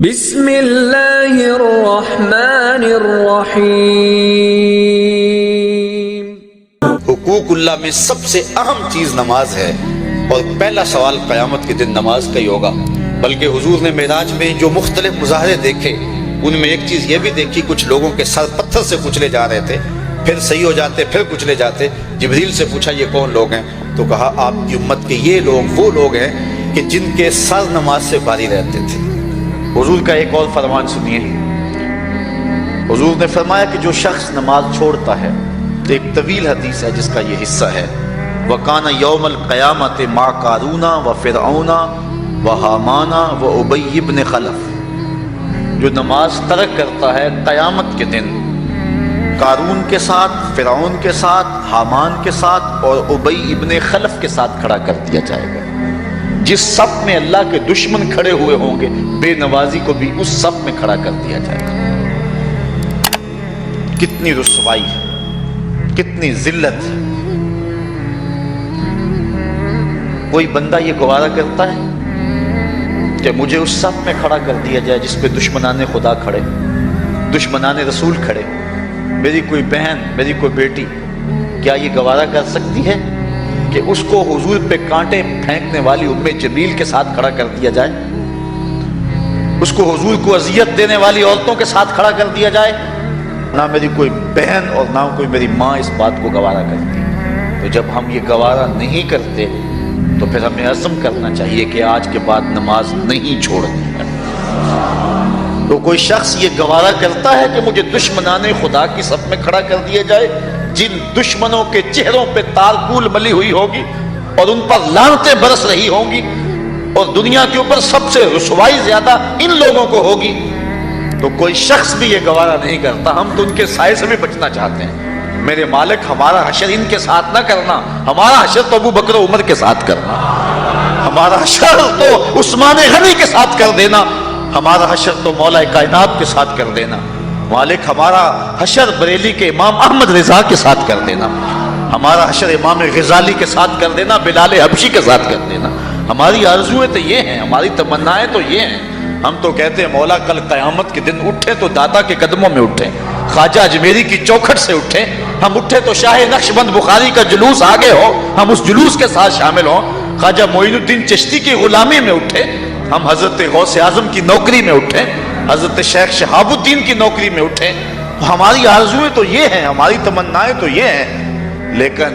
بسم اللہ الرحمن الرحیم۔ حقوق اللہ میں سب سے اہم چیز نماز ہے، اور پہلا سوال قیامت کے دن نماز کا ہی ہوگا۔ بلکہ حضور نے معراج میں جو مختلف مظاہرے دیکھے، ان میں ایک چیز یہ بھی دیکھی، کچھ لوگوں کے سر پتھر سے کچلے جا رہے تھے، پھر صحیح ہو جاتے، پھر کچلے جاتے۔ جبریل سے پوچھا یہ کون لوگ ہیں؟ تو کہا آپ کی امت کے یہ لوگ وہ لوگ ہیں کہ جن کے سر نماز سے باری رہتے تھے۔ حضور کا ایک اور فرمان سنیے۔ حضور نے فرمایا کہ جو شخص نماز چھوڑتا ہے، ایک طویل حدیث ہے جس کا یہ حصہ ہے، وَقَانَ يَوْمَ الْقِيَامَةِ مَعَ قَارُونَ وَفِرْعَوْنَ وَحَامَانَ وَأُبَيِّ بْنِ خَلَف۔ جو نماز ترک کرتا ہے قیامت کے دن قارون کے ساتھ، فرعون کے ساتھ، حامان کے ساتھ اور ابی ابن خلف کے ساتھ کھڑا کر دیا جائے گا۔ جس صف میں اللہ کے دشمن کھڑے ہوئے ہوں گے، بے نوازی کو بھی اس صف میں کھڑا کر دیا جائے گا۔ کتنی رسوائی، کتنی ذلت۔ کوئی بندہ یہ گوارا کرتا ہے کہ مجھے اس صف میں کھڑا کر دیا جائے جس پہ دشمنان خدا کھڑے، دشمنان رسول کھڑے؟ میری کوئی بہن، میری کوئی بیٹی کیا یہ گوارا کر سکتی ہے کہ اس کو حضور پہ کانٹے پھینکنے والی ام جمیل کے ساتھ کھڑا کر دیا جائے؟ اس کو حضور کو اذیت دینے والی عورتوں کے ساتھ کھڑا کر دیا جائے؟ نہ میری کوئی بہن اور نہ کوئی میری ماں اس بات کو گوارا کرتی۔ تو جب ہم یہ گوارا نہیں کرتے تو پھر ہمیں عزم کرنا چاہیے کہ آج کے بعد نماز نہیں چھوڑنی ہے۔ تو کوئی شخص یہ گوارا کرتا ہے کہ مجھے دشمنان خدا کی صف میں کھڑا کر دیا جائے، جن دشمنوں کے چہروں پہ تارکول ملی ہوئی ہوگی اور ان پر لعنتیں برس رہی ہوں گی، اور دنیا کے اوپر سب سے رسوائی زیادہ ان لوگوں کو ہوگی، تو کوئی شخص بھی یہ گوارا نہیں کرتا۔ ہم تو ان کے سائے سے بھی بچنا چاہتے ہیں۔ میرے مالک ہمارا حشر ان کے ساتھ نہ کرنا، ہمارا حشر تو ابو بکر و عمر کے ساتھ کرنا، ہمارا حشر تو عثمان غنی کے ساتھ کر دینا، ہمارا حشر تو مولا کائنات کے ساتھ کر دینا۔ مالک ہمارا حشر بریلی کے امام احمد رضا کے ساتھ کر دینا، ہمارا حشر امام غزالی کے ساتھ کر دینا، بلال حبشی کے ساتھ کر دینا۔ ہماری آرزویں تو یہ ہیں، ہماری تمنائیں تو یہ ہیں۔ ہم تو کہتے ہیں مولا کل قیامت کے دن اٹھے تو دادا کے قدموں میں اٹھیں، خواجہ اجمیری کی چوکھٹ سے اٹھیں، ہم اٹھے تو شاہ نقشبند بخاری کا جلوس آگے ہو، ہم اس جلوس کے ساتھ شامل ہوں، خواجہ معین الدین چشتی کی غلامی میں اٹھے، ہم حضرت غوث اعظم کی نوکری میں اٹھیں، حضرت شیخ شہاب الدین کی نوکری میں اٹھیں۔ ہماری آرزویں تو یہ ہیں، ہماری تمنائیں تو یہ ہیں، لیکن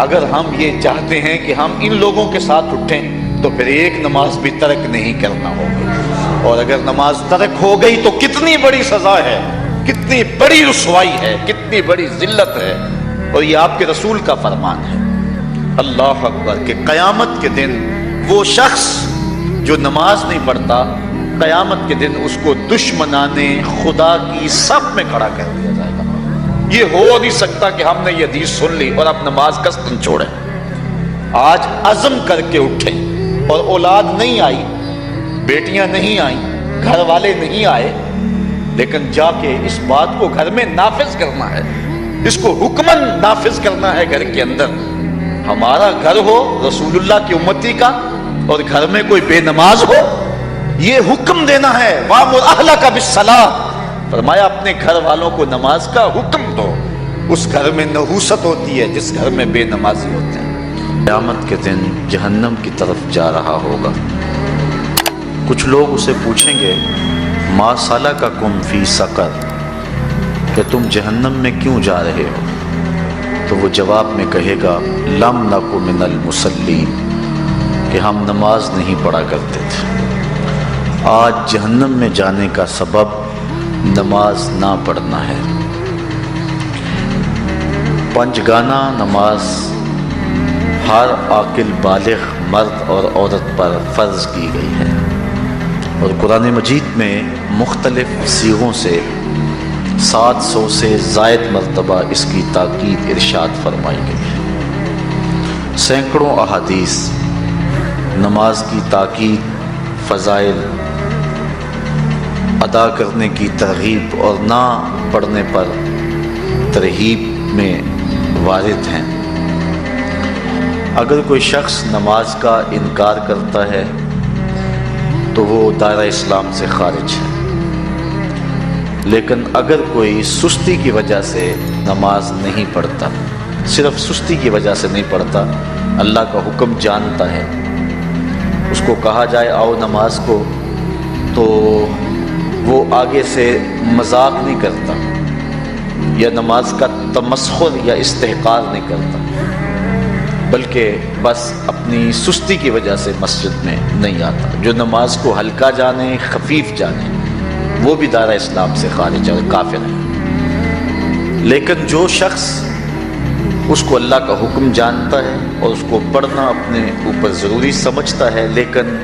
اگر ہم یہ چاہتے ہیں کہ ہم ان لوگوں کے ساتھ اٹھیں تو پھر ایک نماز بھی ترک نہیں کرنا ہوگا، اور اگر نماز ترک ہو گئی تو کتنی بڑی سزا ہے، کتنی بڑی رسوائی ہے، کتنی بڑی ذلت ہے۔ اور یہ آپ کے رسول کا فرمان ہے، اللہ اکبر، کہ قیامت کے دن وہ شخص جو نماز نہیں پڑھتا، قیامت کے دن اس کو دشمنان خدا کی صف میں کھڑا کر دیا جائے گا۔ یہ ہو نہیں سکتا کہ ہم نے یہ حدیث سن لی اور اب نماز قصدن چھوڑیں۔ آج عزم کر کے اٹھیں، اور اولاد نہیں آئی، بیٹیاں نہیں آئیں، گھر والے نہیں آئے، لیکن جا کے اس بات کو گھر میں نافذ کرنا ہے، اس کو حکمن نافذ کرنا ہے گھر کے اندر۔ ہمارا گھر ہو رسول اللہ کی امتی کا، اور گھر میں کوئی بے نماز ہو، یہ حکم دینا ہے، وَأْمُرْ أَهْلَكَ بِالصَّلَاةِ، فرمایا اپنے گھر والوں کو نماز کا حکم دو۔ اس گھر میں نحوست ہوتی ہے جس گھر میں بے نمازی ہوتے ہیں۔ قیامت کے دن جہنم کی طرف جا رہا ہوگا، کچھ لوگ اسے پوچھیں گے مَا سَلَكَكُمْ فِي سَقَرَ، کہ تم جہنم میں کیوں جا رہے ہو؟ تو وہ جواب میں کہے گا لَمْ نَكُ مِنَ الْمُصَلِّينَ، کہ ہم نماز نہیں پڑھا کرتے تھے۔ آج جہنم میں جانے کا سبب نماز نہ پڑھنا ہے۔ پنجگانہ نماز ہر عاقل بالغ مرد اور عورت پر فرض کی گئی ہے، اور قرآن مجید میں مختلف صیغوں سے 700 سے زائد مرتبہ اس کی تاکید ارشاد فرمائی گئی ہے۔ سینکڑوں احادیث نماز کی تاکید، فضائل، ادا کرنے کی ترغیب اور نہ پڑھنے پر ترہیب میں وارد ہیں۔ اگر کوئی شخص نماز کا انکار کرتا ہے تو وہ دائرہ اسلام سے خارج ہے۔ لیکن اگر کوئی سستی کی وجہ سے نماز نہیں پڑھتا، صرف سستی کی وجہ سے نہیں پڑھتا، اللہ کا حکم جانتا ہے، اس کو کہا جائے آؤ نماز کو، تو وہ آگے سے مذاق نہیں کرتا یا نماز کا تمسخر یا استحقار نہیں کرتا، بلکہ بس اپنی سستی کی وجہ سے مسجد میں نہیں آتا۔ جو نماز کو ہلکا جانے، خفیف جانے، وہ بھی دائرہ اسلام سے خارج ہے اور کافر ہے۔ لیکن جو شخص اس کو اللہ کا حکم جانتا ہے اور اس کو پڑھنا اپنے اوپر ضروری سمجھتا ہے، لیکن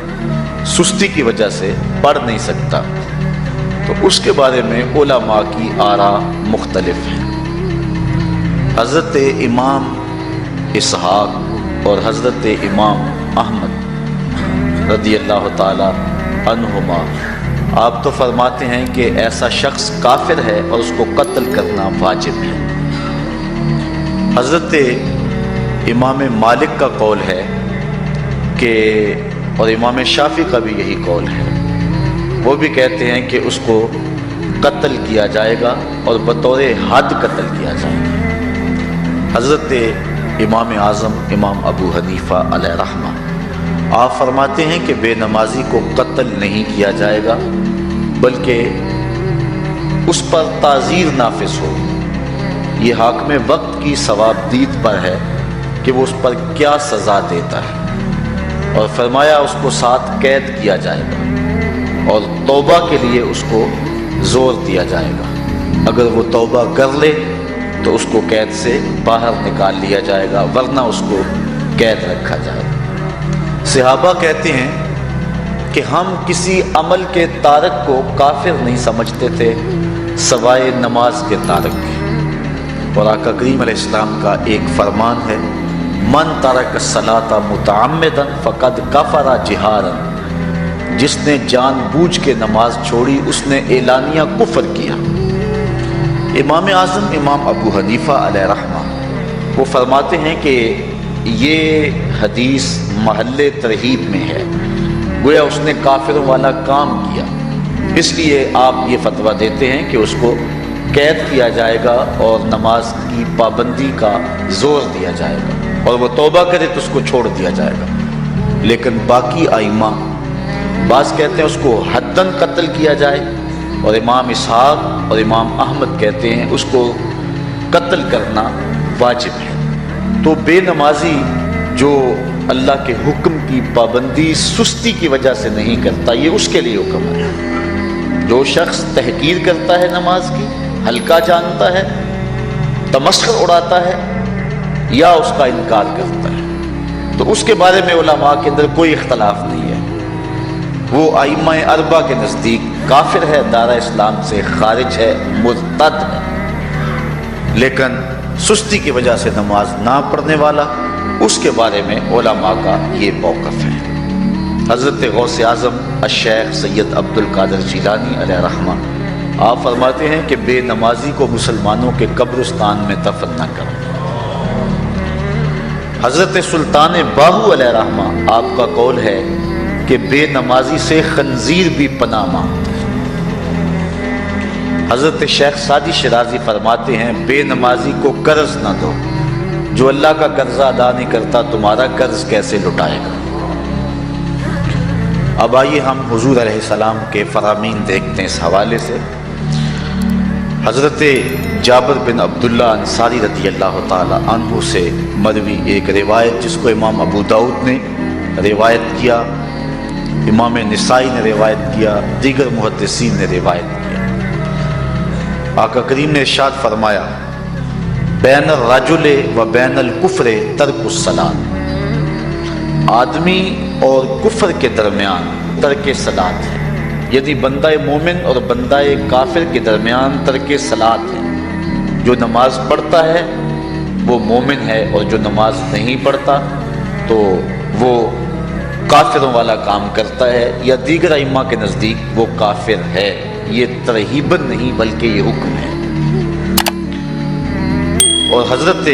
سستی کی وجہ سے پڑھ نہیں سکتا، تو اس کے بارے میں علماء کی آراء مختلف ہیں۔ حضرت امام اسحاق اور حضرت امام احمد رضی اللہ تعالی عنہما آپ تو فرماتے ہیں کہ ایسا شخص کافر ہے اور اس کو قتل کرنا واجب ہے۔ حضرت امام مالک کا قول ہے کہ، اور امام شافعی کا بھی یہی قول ہے، وہ بھی کہتے ہیں کہ اس کو قتل کیا جائے گا اور بطور حد قتل کیا جائے گا۔ حضرت امام اعظم امام ابو حنیفہ علیہ رحمہ آپ فرماتے ہیں کہ بے نمازی کو قتل نہیں کیا جائے گا، بلکہ اس پر تعزیر نافذ ہو۔ یہ حاکم وقت کی ثوابدید پر ہے کہ وہ اس پر کیا سزا دیتا ہے، اور فرمایا اس کو 7 قید کیا جائے گا اور توبہ کے لیے اس کو زور دیا جائے گا۔ اگر وہ توبہ کر لے تو اس کو قید سے باہر نکال لیا جائے گا، ورنہ اس کو قید رکھا جائے گا۔ صحابہ کہتے ہیں کہ ہم کسی عمل کے تارک کو کافر نہیں سمجھتے تھے سوائے نماز کے تارک کے، اور آقا کریم علیہ السلام کا ایک فرمان ہے، من ترک الصلاۃ متعمدا فقد کفر جہارا، جس نے جان بوجھ کے نماز چھوڑی اس نے اعلانیہ کفر کیا۔ امام اعظم امام ابو حنیفہ علیہ رحمہ وہ فرماتے ہیں کہ یہ حدیث محل ترہیب میں ہے، گویا اس نے کافروں والا کام کیا، اس لیے آپ یہ فتویٰ دیتے ہیں کہ اس کو قید کیا جائے گا اور نماز کی پابندی کا زور دیا جائے گا، اور وہ توبہ کرے تو اس کو چھوڑ دیا جائے گا۔ لیکن باقی ائمہ بعض کہتے ہیں اس کو حداً قتل کیا جائے، اور امام اسحاق اور امام احمد کہتے ہیں اس کو قتل کرنا واجب ہے۔ تو بے نمازی جو اللہ کے حکم کی پابندی سستی کی وجہ سے نہیں کرتا، یہ اس کے لیے حکم ہے۔ جو شخص تحقیر کرتا ہے نماز کی، ہلکا جانتا ہے، تمسخر اڑاتا ہے یا اس کا انکار کرتا ہے، تو اس کے بارے میں علماء کے اندر کوئی اختلاف نہیں ہے، وہ ائمہ اربعہ کے نزدیک کافر ہے، دائرہ اسلام سے خارج ہے، مرتد ہے۔ لیکن سستی کی وجہ سے نماز نہ پڑھنے والا، اس کے بارے میں علماء کا یہ موقف ہے۔ حضرت غوث اعظم الشیخ سید عبد القادر جیلانی علیہ رحمہ آپ فرماتے ہیں کہ بے نمازی کو مسلمانوں کے قبرستان میں دفن نہ کرو۔ حضرت سلطان باہو علیہ رحمہ آپ کا قول ہے کہ بے نمازی سے خنزیر بھی پناہ مانگتا ہے۔ حضرت شیخ سعدی شیرازی فرماتے ہیں بے نمازی کو قرض نہ دو، جو اللہ کا قرضہ ادا نہیں کرتا تمہارا قرض کیسے لٹائے گا۔ اب آئیے ہم حضور علیہ السلام کے فرامین دیکھتے ہیں اس حوالے سے۔ حضرت جابر بن عبداللہ انصاری رضی اللہ تعالی عنہ سے مروی ایک روایت، جس کو امام ابو داؤد نے روایت کیا، امام نسائی نے روایت کیا، دیگر محدثین نے روایت کیا۔ آقا کریم نے ارشاد فرمایا، بین الرجل و بین الکفر ترک الصلاۃ، آدمی اور کفر کے درمیان ترک صلاۃ ہے، یعنی بندہ مومن اور بندہ کافر کے درمیان ترک صلاۃ ہے۔ جو نماز پڑھتا ہے وہ مومن ہے، اور جو نماز نہیں پڑھتا تو وہ کافروں والا کام کرتا ہے، یا دیگر ائمہ کے نزدیک وہ کافر ہے۔ یہ ترہیباً نہیں بلکہ یہ حکم ہے۔ اور حضرت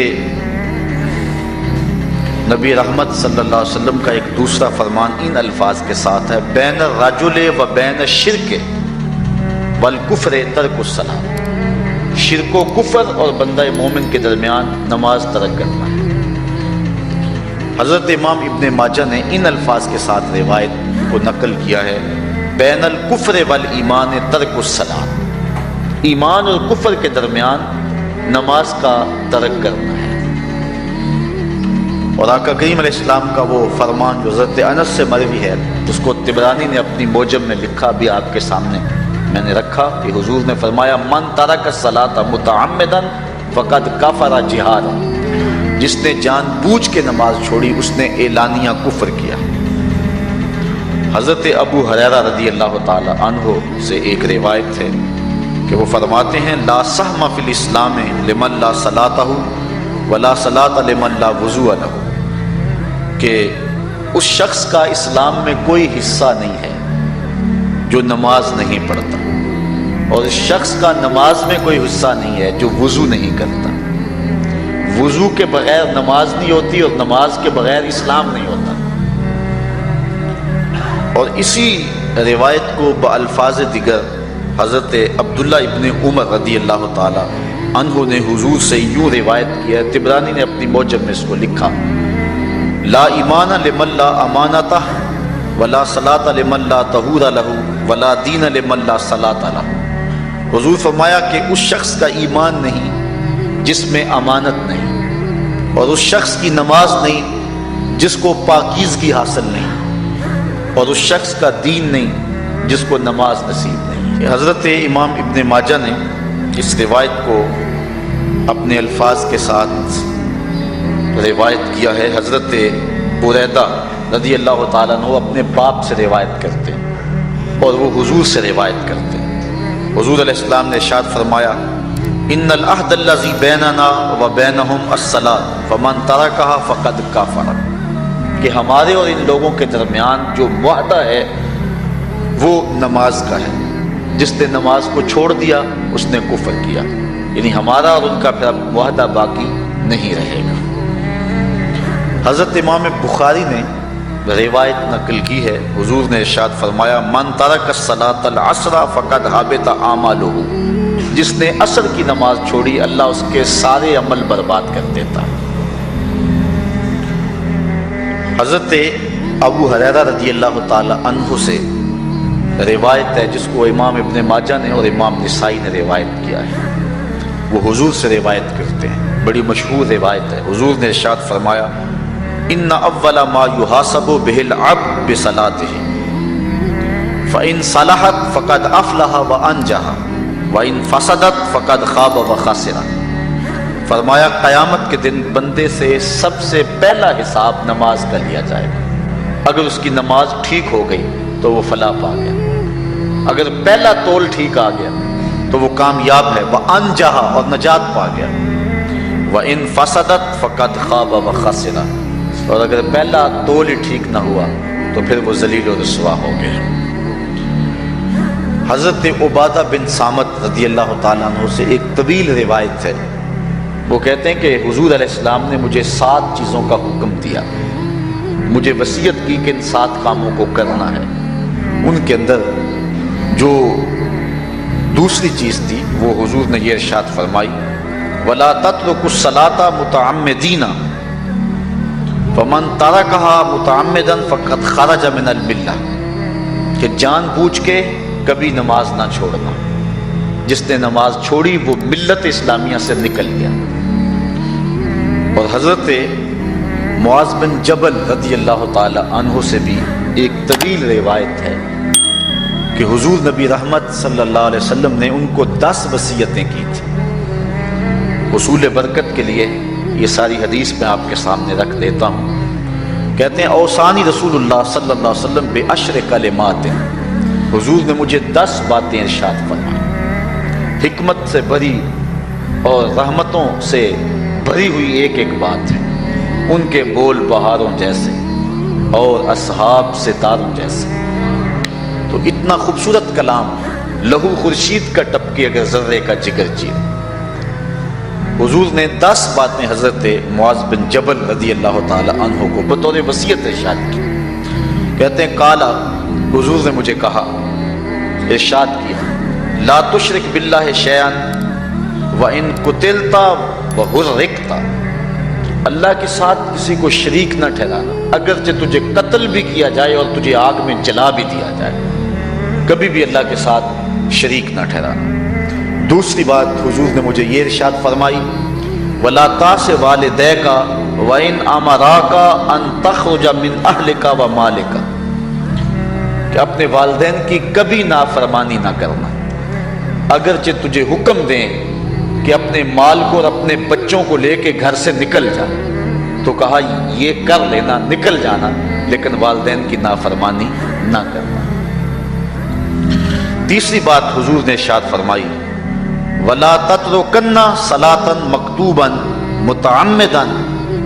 نبی رحمت صلی اللہ علیہ وسلم کا ایک دوسرا فرمان ان الفاظ کے ساتھ ہے، بین الرجل و بین الشرک والکفر ترک الصلاۃ، شرک و کفر اور بندہ مومن کے درمیان نماز ترک کرنا ہے۔ حضرت امام ابن ماجہ نے ان الفاظ کے ساتھ روایت کو نقل کیا ہے، بین الکفر والایمان ترک الصلاۃ، ایمان اور کفر کے درمیان نماز کا ترک کرنا ہے۔ اور آقا کریم علیہ السلام کا وہ فرمان جو حضرت انس سے مروی ہے، اس کو طبرانی نے اپنی موجم میں لکھا، بھی آپ کے سامنے میں نے رکھا، کہ حضور نے فرمایا من ترک الصلاۃ متعمدا فقد کفر جہارا، جس نے جان بوجھ کے نماز چھوڑی اس نے اعلانیہ کفر کیا۔ حضرت ابو ہریرہ رضی اللہ تعالی عنہ سے ایک روایت ہے کہ وہ فرماتے ہیں، لا سہم فی الاسلام لمن لا صلاۃ ولا صلاۃ لمن لا وضوء لہ، کہ اس شخص کا اسلام میں کوئی حصہ نہیں ہے جو نماز نہیں پڑھتا، اور اس شخص کا نماز میں کوئی حصہ نہیں ہے جو وضو نہیں کرتا۔ وضو کے بغیر نماز نہیں ہوتی اور نماز کے بغیر اسلام نہیں ہوتا۔ اور اسی روایت کو بالفاظ دیگر حضرت عبداللہ ابن عمر رضی اللہ تعالی عنہ نے حضور سے یوں روایت کیا ہے، طبرانی نے اپنی موجم میں اس کو لکھا، لا ایمان لمن لا امانتہ ولا صلاۃ لمن لا طہور لہ ولا دین لمن لا صلاۃ لہ۔ حضور فرمایا کہ اس شخص کا ایمان نہیں جس میں امانت نہیں، اور اس شخص کی نماز نہیں جس کو پاکیزگی حاصل نہیں، اور اس شخص کا دین نہیں جس کو نماز نصیب نہیں۔ حضرت امام ابن ماجہ نے اس روایت کو اپنے الفاظ کے ساتھ روایت کیا ہے۔ حضرت بریدہ رضی اللہ تعالیٰ عنہ اپنے باپ سے روایت کرتے ہیں اور وہ حضور سے روایت کرتے ہیں۔ حضور علیہ السلام نے ارشاد فرمایا، ان العہد الذی بیننا و بینہم الصلاۃ فمن ترکھا فقد کفر، کہ ہمارے اور ان لوگوں کے درمیان جو معاہدہ ہے وہ نماز کا ہے، جس نے نماز کو چھوڑ دیا اس نے کفر کیا، یعنی ہمارا اور ان کا پھر معاہدہ باقی نہیں رہے گا۔ حضرت امام بخاری نے روایت نقل کی ہے، حضور نے ارشاد فرمایا، من ترک الصلاۃ العصر فقد حبط اعمالہ، جس نے عصر کی نماز چھوڑی اللہ اس کے سارے عمل برباد کر دیتا۔ حضرت ابو ہریرہ رضی اللہ تعالی عنہ سے روایت ہے جس کو امام ابن ماجہ نے اور امام نسائی نے روایت کیا ہے، وہ حضور سے روایت کرتے ہیں، بڑی مشہور روایت ہے۔ حضور نے ارشاد فرمایا، ان اول ما یحاسب به العبد بصلاته فان صلحت فقد افلح وانجح وان فسدت فقد خاب وخسر۔ فرمایا قیامت کے دن بندے سے سب سے پہلا حساب نماز کا لیا جائے گا، اگر اس کی نماز ٹھیک ہو گئی تو وہ فلاح پا گیا، اگر پہلا تول ٹھیک آ گیا تو وہ کامیاب ہے، وانجح اور نجات پا گیا، وان فسدت فقد خاب وخسر، اور اگر پہلا تول ہی ٹھیک نہ ہوا تو پھر وہ ذلیل و رسوا ہو گیا۔ حضرت عبادہ بن صامت رضی اللہ تعالیٰ عنہ سے ایک طویل روایت ہے، وہ کہتے ہیں کہ حضور علیہ السلام نے مجھے 7 چیزوں کا حکم دیا، مجھے وصیت کی کہ ان 7 کاموں کو کرنا ہے۔ ان کے اندر جو دوسری چیز تھی وہ حضور نے یہ ارشاد فرمائی، وَلَا تَتْرُكُوا الصَّلَاةَ مُتَعَمِّدِينَ فَمَن تَرَكَهَا مُتَعَمِّدًا فَقَدْ خَرَجَ مِنَ الْمِلَّةِ، کہ جان بوجھ کے کبھی نماز نہ چھوڑنا، جس نے نماز چھوڑی وہ ملت اسلامیہ سے نکل گیا۔ اور حضرت معاذ بن جبل رضی اللہ تعالی عنہ سے بھی ایک طویل روایت ہے کہ حضور نبی رحمت صلی اللہ علیہ وسلم نے ان کو 10 وصیتیں کی تھیں۔ حصول برکت کے لیے یہ ساری حدیث میں آپ کے سامنے رکھ دیتا ہوں۔ کہتے ہیں، اوصانی رسول اللہ صلی اللہ علیہ وسلم بعشر کلمات، حضور نے مجھے 10 باتیں ارشاد فرمائیں، حکمت سے بھری اور رحمتوں سے بھری ہوئی ایک ایک بات ہے، ان کے بول بہاروں جیسے اور اصحاب ستاروں جیسے۔ تو اتنا خوبصورت کلام، لہو خورشید کا ٹپکے اگر ذرے کا جگر چیر۔ حضور نے 10 باتیں حضرت معاذ بن جبل رضی اللہ تعالی عنہ کو بطور وصیت ارشاد کی. کہتے ہیں قالا، حضور نے مجھے کہا، ارشاد کیا، لا تشرک باللہ شیئا وان قتلت وحرقت، اللہ کے ساتھ کسی کو شریک نہ ٹھہرانا، اگرچہ تجھے قتل بھی کیا جائے اور تجھے آگ میں جلا بھی دیا جائے، کبھی بھی اللہ کے ساتھ شریک نہ ٹھہرانا. دوسری بات حضور نے مجھے یہ ارشاد فرمائی، وَلَا تَعْصِ وَالِدَيْكَ وَإِنْ أَمَرَاكَ أَن تَخْرُجَ مِنْ أَهْلِكَ وَمَالِكَ، کہ اپنے والدین کی کبھی نافرمانی نہ کرنا، اگرچہ تجھے حکم دیں کہ اپنے مال کو اور اپنے بچوں کو لے کے گھر سے نکل جا، تو کہا یہ کر لینا، نکل جانا، لیکن والدین کی نافرمانی نہ کرنا. تیسری بات حضور نے ارشاد فرمائی، وَلَا تَتْرُكَنَّ صَلَاةً مَكْتُوبًا مُتَعَمِّدًا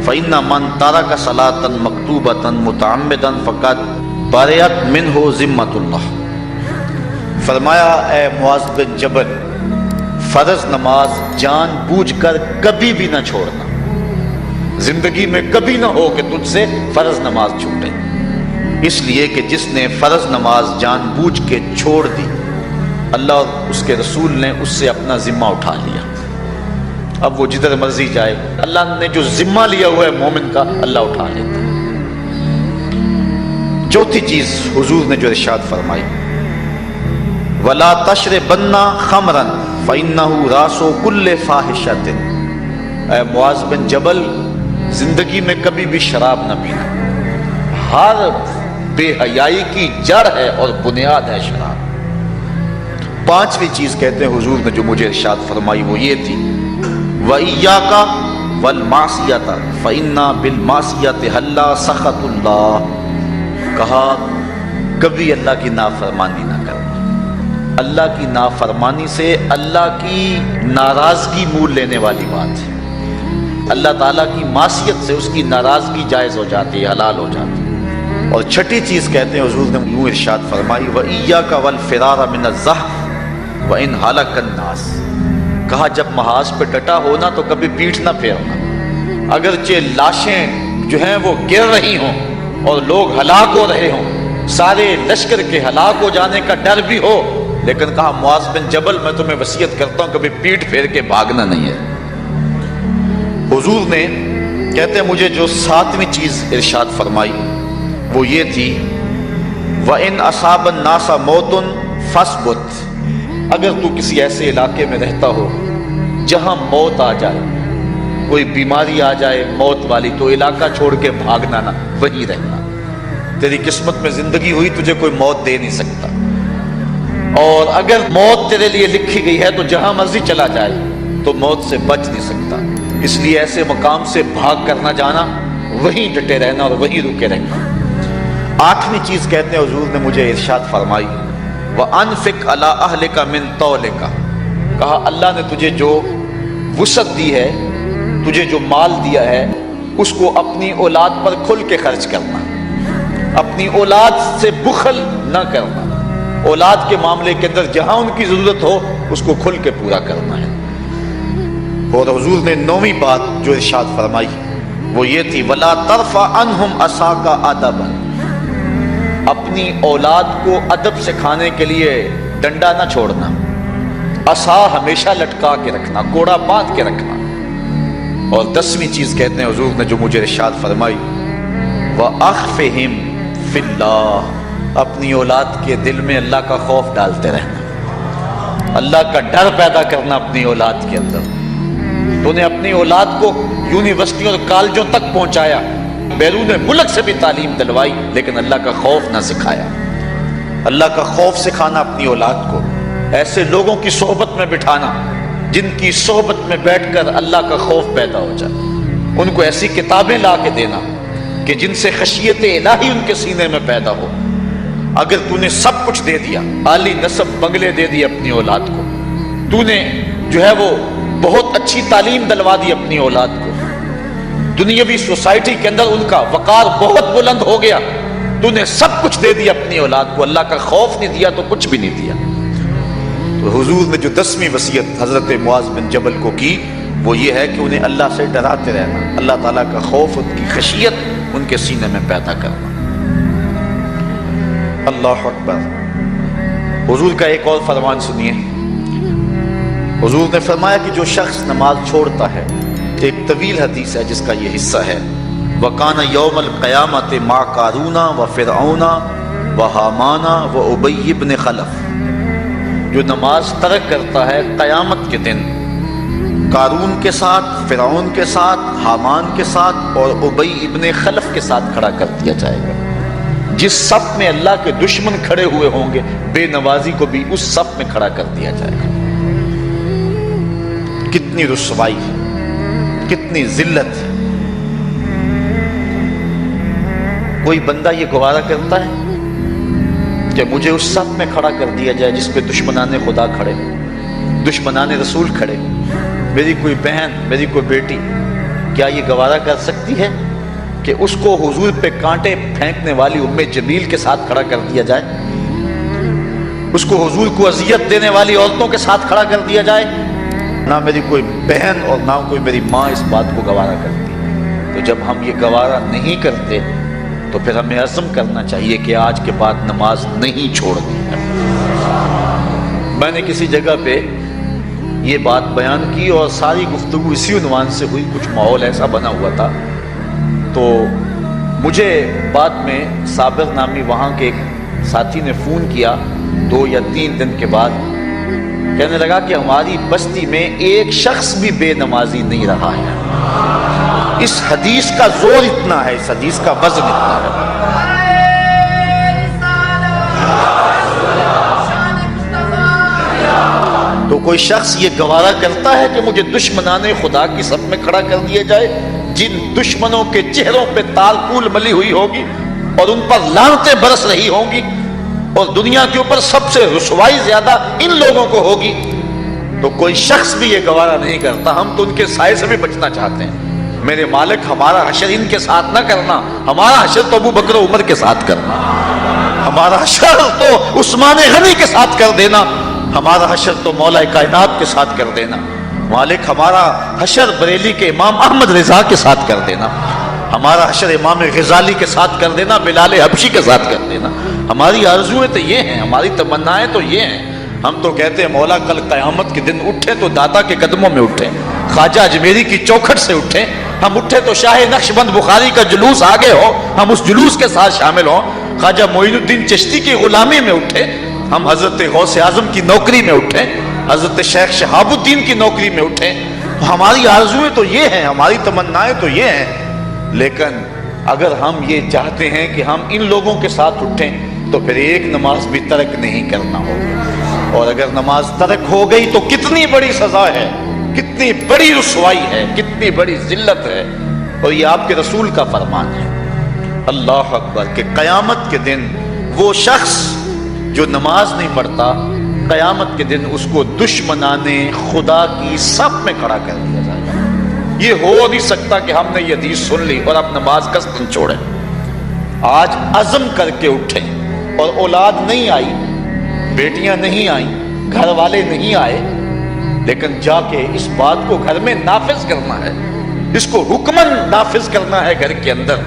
فَإِنَّ مَنْ تَرَكَ صَلَاةً مَكْتُوبَةً مُتَعَمِّدًا فَقَدْ بَرِئَتْ مِنْهُ ذِمَّةُ اللَّهِ. فرمایا اے معاذ بن جبل، فرض نماز جان بوجھ کر کبھی بھی نہ چھوڑنا، زندگی میں کبھی نہ ہو کہ تجھ سے فرض نماز چھوٹے، اس لیے کہ جس نے فرض نماز جان بوجھ کے چھوڑ دی، اللہ اور اس کے رسول نے اس سے اپنا ذمہ اٹھا لیا. اب وہ جدھر مرضی جائے، اللہ نے جو ذمہ لیا ہوا ہے مومن کا، اللہ اٹھا لیتا ہے. چوتھی چیز حضور نے جو ارشاد فرمائی، وَلَا تَشْرِبَنَّ خَمْرًا فَإِنَّهُ رَأْسُ كُلِّ فَاحِشَةٍ. اے معاذ بن جبل، زندگی میں کبھی بھی شراب نہ پینا، ہر بے حیائی کی جڑ ہے اور بنیاد ہے شراب. پانچویں چیز کہتے ہیں حضور نے جو مجھے ارشاد فرمائی وہ یہ تھی، وَإِيَّاكَ وَالْمَعْصِيَةَ فَإِنَّ بِالْمَعْصِيَةِ حَلَّ سَخَطُ اللَّهِ. کہا کبھی اللہ کی نافرمانی نہ کرنا، اللہ کی نافرمانی سے اللہ کی ناراضگی مول لینے والی بات ہے. اللہ تعالیٰ کی معصیت سے اس کی ناراضگی جائز ہو جاتی ہے، حلال ہو جاتی ہے. اور چھٹی چیز کہتے ہیں حضور نے یوں ارشاد فرمائی، وَإِيَّاكَ وَالْفِرَارَ مِنَ الزَّحْفِ وَإِنْ هَلَكَ النَّاسِ. کہا جب محاذ پہ ڈٹا ہونا تو کبھی پیٹھ نہ پھیرنا، اگرچہ لاشیں جو ہیں وہ گر رہی ہوں اور لوگ ہلاک ہو رہے ہوں، سارے لشکر کے ہلاک ہو جانے کا ڈر بھی ہو، لیکن کہا معاذ بن جبل میں تمہیں وصیت کرتا ہوں کبھی پیٹھ پھیر کے بھاگنا نہیں ہے. حضور نے کہتے ہیں مجھے جو ساتویں چیز ارشاد فرمائی وہ یہ تھی، وَإِنْ أَصَابَ النَّاسَ مَوْتٌ فَاصْبُتْ. اگر تو کسی ایسے علاقے میں رہتا ہو جہاں موت آ جائے، کوئی بیماری آ جائے موت والی، تو علاقہ چھوڑ کے بھاگنا نہ، وہیں رہنا. تیری قسمت میں زندگی ہوئی، تجھے کوئی موت دے نہیں سکتا، اور اگر موت تیرے لیے لکھی گئی ہے تو جہاں مرضی چلا جائے تو موت سے بچ نہیں سکتا. اس لیے ایسے مقام سے بھاگ کر نہ جانا، وہیں ڈٹے رہنا اور وہیں رکے رہنا. آٹھویں چیز کہتے ہیں حضور نے مجھے ارشاد فرمائی، وَأَنفِقْ عَلَىٰ أَهْلِكَ مِن طَوْلِكَ. کہا اللہ نے تجھے جو وسعت دی ہے، تجھے جو مال دیا ہے، اس کو اپنی اولاد پر کھل کے خرچ کرنا، اپنی اولاد سے بخل نہ کرنا، اولاد کے معاملے کے اندر جہاں ان کی ضرورت ہو اس کو کھل کے پورا کرنا ہے. اور حضور نے نویں بات جو ارشاد فرمائی وہ یہ تھی، وَلَا تَرْفَعْ عَنْهُمْ عَصَاكَ أَدَبًا. اپنی اولاد کو ادب سکھانے کے لیے ڈنڈا نہ چھوڑنا، عصا ہمیشہ لٹکا کے رکھنا، کوڑا باندھ کے رکھنا. اور 10ویں چیز کہتے ہیں حضور نے جو مجھے ارشاد فرمائی، وَأَخْفِهِمْ فِي اللَّهِ. اپنی اولاد کے دل میں اللہ کا خوف ڈالتے رہنا، اللہ کا ڈر پیدا کرنا اپنی اولاد کے اندر. تو نے اپنی اولاد کو یونیورسٹیوں اور کالجوں تک پہنچایا، بیرون ملک سے بھی تعلیم دلوائی، لیکن اللہ کا خوف نہ سکھایا. اللہ کا خوف سکھانا اپنی اولاد کو، ایسے لوگوں کی صحبت میں بٹھانا جن کی صحبت میں بیٹھ کر اللہ کا خوف پیدا ہو جائے. ان کو ایسی کتابیں لا کے دینا کہ جن سے خشیت الہی ان کے سینے میں پیدا ہو. اگر تو نے سب کچھ دے دیا، عالی نسب بنگلے دے دی اپنی اولاد کو، تو نے جو ہے وہ بہت اچھی تعلیم دلوا دی اپنی اولاد کو، دنیاوی سوسائٹی کے اندر ان کا وقار بہت بلند ہو گیا، تو نے سب کچھ دے دیا اپنی اولاد کو، اللہ کا خوف نہیں دیا تو کچھ بھی نہیں دیا. تو حضور نے جو 10ویں وصیت حضرت معاذ بن جبل کو کی وہ یہ ہے کہ انہیں اللہ سے ڈراتے رہنا، اللہ تعالیٰ کا خوف، ان کی خشیت ان کے سینے میں پیدا کرنا۔ اللہ اکبر۔ حضور کا ایک اور فرمان سنیے۔ حضور نے فرمایا کہ جو شخص نماز چھوڑتا ہے، ایک طویل حدیث ہے جس کا یہ حصہ ہے، وَقَانَ يَوْمَ الْقِيَامَةِ مَعَ قَارُونَ وَفِرْعَوْنَ وَحَامَانَ وَأُبَيِّ بْنِ خَلَف، جو نماز ترک کرتا ہے قیامت کے دن قارون کے ساتھ، فرعون کے ساتھ، حامان کے ساتھ اور ابی ابن خلف کے ساتھ کھڑا کر دیا جائے گا۔ جس صف میں اللہ کے دشمن کھڑے ہوئے ہوں گے، بے نمازی کو بھی اس صف میں کھڑا کر دیا جائے گا۔ کتنی رسوائی ہے، کتنی ذلت ہے۔ کوئی بندہ یہ گوارا کرتا ہے کہ مجھے اس صف میں کھڑا کر دیا جائے جس پہ دشمنان خدا کھڑے، دشمنان رسول کھڑے، میری کوئی بہن، میری کوئی بیٹی کیا یہ گوارا کر سکتی ہے کہ اس کو حضور پہ کانٹے پھینکنے والی ام جمیل کے ساتھ کھڑا کر دیا جائے، اس کو حضور کو اذیت دینے والی عورتوں کے ساتھ کھڑا کر دیا جائے؟ نہ میری کوئی بہن اور نہ کوئی میری ماں اس بات کو گوارا کرتی۔ تو جب ہم یہ گوارا نہیں کرتے تو پھر ہمیں عزم کرنا چاہیے کہ آج کے بعد نماز نہیں چھوڑنی ہے۔ میں نے کسی جگہ پہ یہ بات بیان کی اور ساری گفتگو اسی عنوان سے ہوئی، کچھ ماحول ایسا بنا ہوا تھا، تو مجھے بعد میں صابر نامی وہاں کے ایک ساتھی نے فون کیا 2 یا 3 دن کے بعد، کہنے لگا کہ ہماری بستی میں ایک شخص بھی بے نمازی نہیں رہا ہے۔ اس حدیث کا زور اتنا ہے، اس حدیث کا وزن اتنا ہے۔ تو کوئی شخص یہ گوارا کرتا ہے کہ مجھے دشمنان خدا کی صف میں کھڑا کر دیا جائے، جن دشمنوں کے چہروں پہ تالکول ملی ہوئی ہوگی اور ان پر لعنتیں برس رہی ہوں گی، اور دنیا کے اوپر سب سے رسوائی زیادہ ان لوگوں کو ہوگی، تو کوئی شخص بھی یہ گوارا نہیں کرتا۔ ہم تو ان کے سائے سے بھی بچنا چاہتے ہیں۔ میرے مالک، ہمارا حشر ان کے ساتھ نہ کرنا، ہمارا حشر تو ابو بکر و عمر کے ساتھ کرنا، ہمارا حشر تو عثمان غنی کے ساتھ کر دینا، ہمارا حشر تو مولا کائنات کے ساتھ کر دینا۔ مالک، ہمارا حشر بریلی کے امام احمد رضا کے ساتھ کر دینا، ہمارا حشر امام غزالی کے ساتھ کر دینا، بلال حبشی کے ساتھ کر دینا۔ ہماری آرزویں تو یہ ہیں، ہماری تمنائیں تو یہ ہیں۔ ہم تو کہتے ہیں مولا کل قیامت کے دن اٹھے تو دادا کے قدموں میں اٹھے، خواجہ اجمیری کی چوکھٹ سے اٹھے، ہم اٹھے تو شاہ نقش بند بخاری کا جلوس آگے ہو، ہم اس جلوس کے ساتھ شامل ہوں، خواجہ معین الدین چشتی کی غلامی میں اٹھے، ہم حضرت غوث اعظم کی نوکری میں اٹھیں، حضرت شیخ شہاب الدین کی نوکری میں اٹھیں۔ ہماری آرزویں تو یہ ہیں، ہماری تمنائیں تو یہ ہیں، لیکن اگر ہم یہ چاہتے ہیں کہ ہم ان لوگوں کے ساتھ اٹھیں تو پھر ایک نماز بھی ترک نہیں کرنا ہوگا، اور اگر نماز ترک ہو گئی تو کتنی بڑی سزا ہے، کتنی بڑی رسوائی ہے، کتنی بڑی ذلت ہے، اور یہ آپ کے رسول کا فرمان ہے۔ اللہ اکبر، کہ قیامت کے دن وہ شخص جو نماز نہیں پڑھتا، قیامت کے دن اس کو دشمنان خدا کی صف میں کھڑا کر دیا جائے گا۔ یہ ہو نہیں سکتا کہ ہم نے یہ حدیث سن لی اور اب نماز قصداً چھوڑیں۔ آج عزم کر کے اٹھیں، اور اولاد نہیں آئی، بیٹیاں نہیں آئیں، گھر والے نہیں آئے، لیکن جا کے اس بات کو گھر میں نافذ کرنا ہے، اس کو حکماً نافذ کرنا ہے گھر کے اندر۔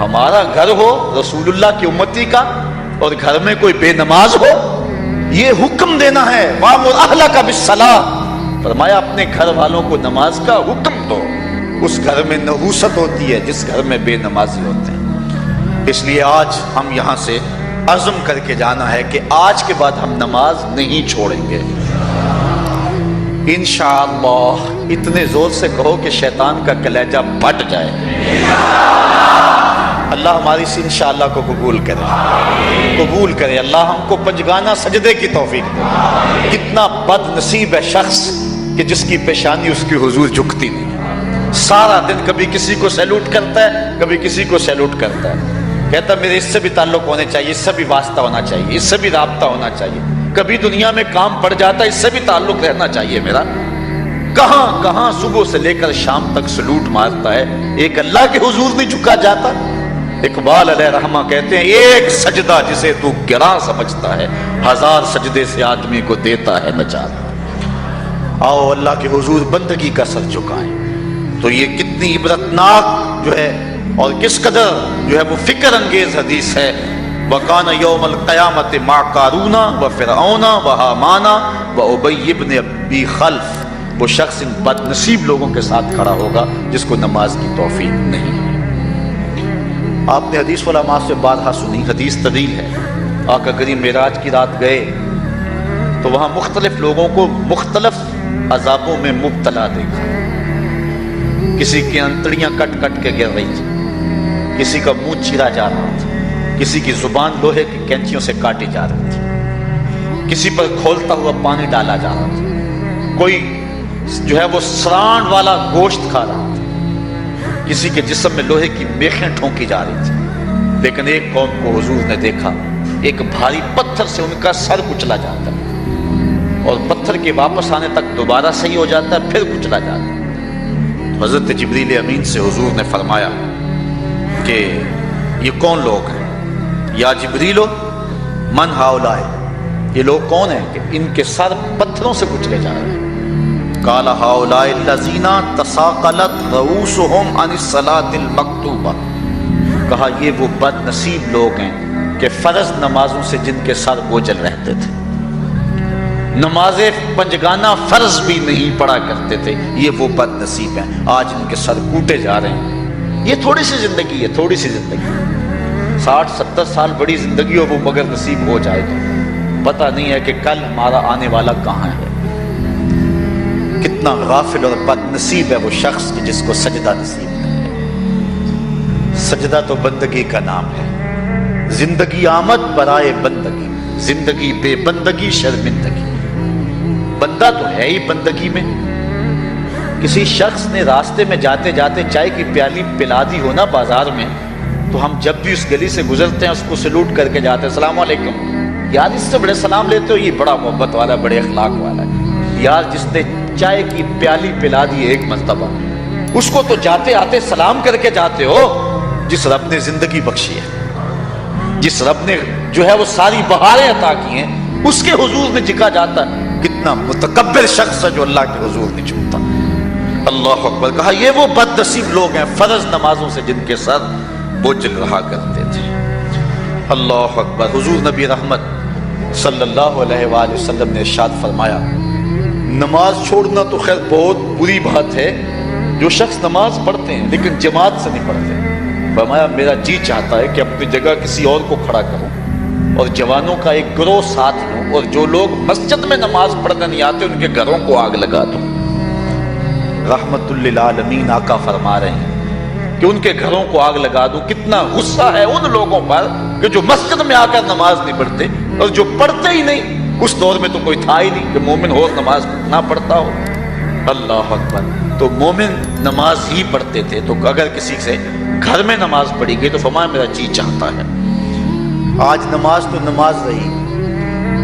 ہمارا گھر ہو رسول اللہ کی امتی کا اور گھر میں کوئی بے نماز ہو، یہ حکم دینا ہے، وَأْمُرْ أَهْلَكَ بِالصَّلَاةِ، فرمایا اپنے گھر والوں کو نماز کا حکم دو۔ اس گھر میں نحوست ہوتی ہے جس گھر میں بے نمازی ہوتے ہیں۔ اس لیے آج ہم یہاں سے عزم کر کے جانا ہے کہ آج کے بعد ہم نماز نہیں چھوڑیں گے انشاءاللہ۔ اتنے زور سے کہو کہ شیطان کا کلیجہ پھٹ جائے۔ اللہ ہماری اس انشاءاللہ کو قبول کرے۔ اللہ ہم کو پنجگانہ سجدے کی توفیق دے۔ کتنا بد نصیب ہے شخص کہ جس کی پیشانی اس کی حضور جھکتی نہیں، سارا دن کبھی کسی کو سیلوٹ کرتا ہے، کبھی کسی کو سیلوٹ کرتا ہے، کہتا میرے اس سے بھی تعلق ہونے چاہیے، اس سے بھی واسطہ ہونا چاہیے، اس سے بھی رابطہ ہونا چاہیے، کبھی دنیا میں کام پڑ جاتا ہے، اس سے بھی تعلق رہنا چاہیے میرا۔ کہاں کہاں صبح سے لے کر شام تک سلوٹ مارتا ہے، ایک اللہ کے حضور نہیں جھکا جاتا۔ اقبال علیہ رحمہ کہتے ہیں ایک سجدہ جسے تو گراں سمجھتا ہے، 1000 سجدے سے آدمی کو دیتا ہے نجات۔ آؤ اللہ کے حضور بندگی کا سر جھکائیں. تو یہ کتنی عبرتناک جو ہے اور کس قدر جو ہے وہ فکر انگیز حدیث ہے. وَقَانَ يَوْمَ الْقِيَامَةِ مَعَ قَارُونَ وَفِرْعَوْنَ وَحَامَانَ وَأُبَيِّ بْنِ أَبِي خَلْف. وہ شخص ان بد نصیب لوگوں کے ساتھ کھڑا ہوگا جس کو نماز کی توفیق نہیں ہے. آپ نے حدیث علماء سے بارہا سنی، حدیث طویل ہے. آقا کریم معراج کی رات گئے تو وہاں مختلف لوگوں کو مختلف عذابوں میں مبتلا دیکھا. کسی کی انتڑیاں کٹ کٹ کے گر رہی تھی، کسی کا منہ چیرا جا رہا تھا، کسی کی زبان لوہے کی کینچیوں سے کاٹی جا رہی تھی، کسی پر کھولتا ہوا پانی ڈالا جا رہا تھا، کوئی جو ہے وہ سران والا گوشت کھا رہا تھا، کسی کے جسم میں لوہے کی میخیں ٹھونکی جا رہی تھی. لیکن ایک قوم کو حضور نے دیکھا، ایک بھاری پتھر سے ان کا سر کچلا جاتا ہے اور پتھر کے واپس آنے تک دوبارہ صحیح ہو جاتا ہے، پھر کچلا جاتا ہے. تو حضرت جبریل امین سے حضور نے فرمایا کہ یہ کون لوگ ہیں؟ یا جبریلو من ہاؤلائے، یہ لوگ کون ہیں کہ ان کے سر پتھروں سے کچلے جا رہے ہیں؟ قال ہاؤلائے الذین تثاقلت رؤوسہم عن الصلاۃ المکتوبہ. کہا یہ وہ بد نصیب لوگ ہیں کہ فرض نمازوں سے جن کے سر بوجھل رہتے تھے، نماز پنجگانہ فرض بھی نہیں پڑھا کرتے تھے، یہ وہ بد نصیب ہیں. آج ان کے سر کوٹے جا رہے ہیں. یہ تھوڑی سی زندگی ہے، تھوڑی سی زندگی، 60-70 سال بڑی زندگی ہو وہ مگر نصیب ہو جائے تو پتہ نہیں ہے کہ کل ہمارا آنے والا کہاں ہے. کتنا غافل اور بد نصیب ہے وہ شخص کہ جس کو سجدہ نصیب نہیں ہے. سجدہ تو بندگی کا نام ہے. زندگی آمد برائے بندگی، زندگی بے بندگی شرمندگی. بندہ تو ہے ہی بندگی میں. کسی شخص نے راستے میں جاتے جاتے چائے کی پیالی پلا دی ہونا بازار میں، تو ہم جب بھی اس گلی سے گزرتے ہیں اس کو سلوٹ کر کے جاتے ہیں، السلام علیکم. یار اس سے بڑے سلام لیتے ہو، یہ بڑا محبت والا، بڑے اخلاق والا ہے. یار جس نے چائے کی پیالی پلا دی ایک مرتبہ، اس کو تو جاتے آتے سلام کر کے جاتے ہو. جس رب نے زندگی بخشی ہے، جس رب نے جو ہے وہ ساری بہاریں عطا کی ہیں، اس کے حضور میں جھکا جاتا ہے. کتنا متکبر شخص ہے جو اللہ کے حضور نہیں جھکتا. اللہ اکبر. کہا یہ وہ بد نصیب لوگ ہیں فرض نمازوں سے جن کے سر بوجھل رہا کرتے تھے. اللہ اکبر. حضور نبی رحمت صلی اللہ علیہ وآلہ وسلم نے ارشاد فرمایا، نماز چھوڑنا تو خیر بہت بری بات ہے. جو شخص نماز پڑھتے ہیں لیکن جماعت سے نہیں پڑھتے، فرمایا میرا جی چاہتا ہے کہ اپنی جگہ کسی اور کو کھڑا کروں اور جوانوں کا ایک گروہ ساتھ لوں، اور جو لوگ مسجد میں نماز پڑھنے نہیں آتے ان کے گھروں کو آگ لگا دوں. رحمت للعالمین آقا فرما رہے ہیں کہ ان کے گھروں کو آگ لگا دوں. کتنا غصہ ہے ان لوگوں پر کہ جو مسجد میں آ کر نماز نہیں پڑھتے، اور جو پڑھتے ہی نہیں. اس دور میں تو کوئی تھا ہی نہیں کہ مومن ہو نماز نہ پڑھتا ہو. اللہ اکبر. تو مومن نماز ہی پڑھتے تھے. تو اگر کسی سے گھر میں نماز پڑھی گئی تو فرمایا میرا جی چاہتا ہے. آج نماز تو نماز رہی،